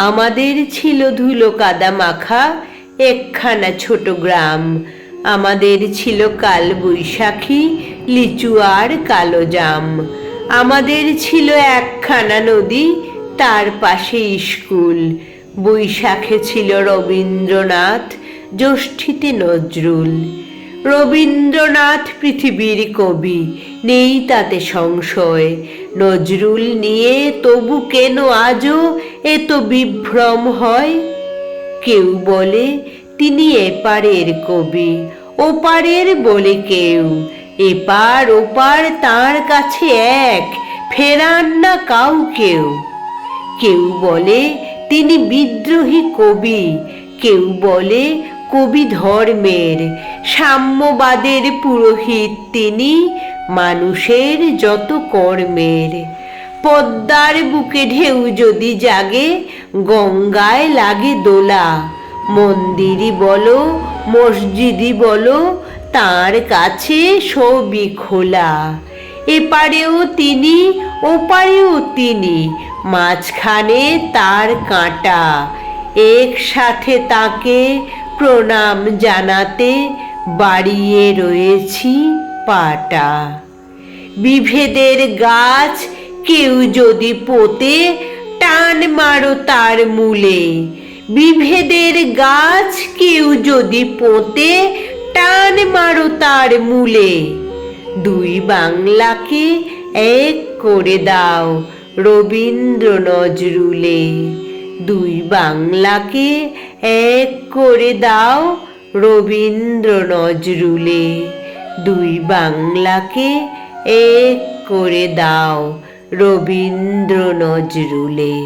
আমাদের ছিল ধুলো কাদা মাখা একখানা ছোট গ্রাম। আমাদের ছিল কাল বৈশাখী, লিচু আর কালো জাম। আমাদের ছিল একখানা নদী, তার পাশে স্কুল। বৈশাখে ছিল রবীন্দ্রনাথ, জ্যৈষ্ঠীতে নজরুল। রবীন্দ্রনাথ পৃথিবীর কবি, নেই তাতে সংশয়। নজরুল নিয়ে তবু কেন আজও এত বিভ্রম হয়? কেউ বলে তিনি এপারের কবি, ওপারের বলে কেউ। এপার ওপার তাঁর কাছে এক, ফেরান না কাউকেও। কেউ বলে তিনি বিদ্রোহী কবি, কেউ বলে কবি ধর্মের। সাম্যবাদের পুরোহিত তিনি, মানুষের যত কর্মের। পদ্মার বুকে ঢেউ যদি জাগে, গঙ্গায় লাগে দোলা। মন্দিরই বলো মসজিদই বলো, তাঁর কাছে সবই খোলা। এপারেও তিনি ওপারেও তিনি, মাঝখানে তার কাঁটা। একসাথে তাকে প্রণাম জানাতে বাড়িয়ে রয়েছি পাটা। বিভেদের গাছ কেউ যদি পোঁতে, টান মারো তার মূলে। বিভেদের গাছ কেউ যদি পোঁতে, টান মারো তার মূলে। দুই বাংলাকে এক করে দাও রবীন্দ্র নজরুলে। দুই বাংলাকে এক করে দাও রবীন্দ্র নজরুলে। দুই বাংলাকে এক করে দাও রবীন্দ্র নজরুলে।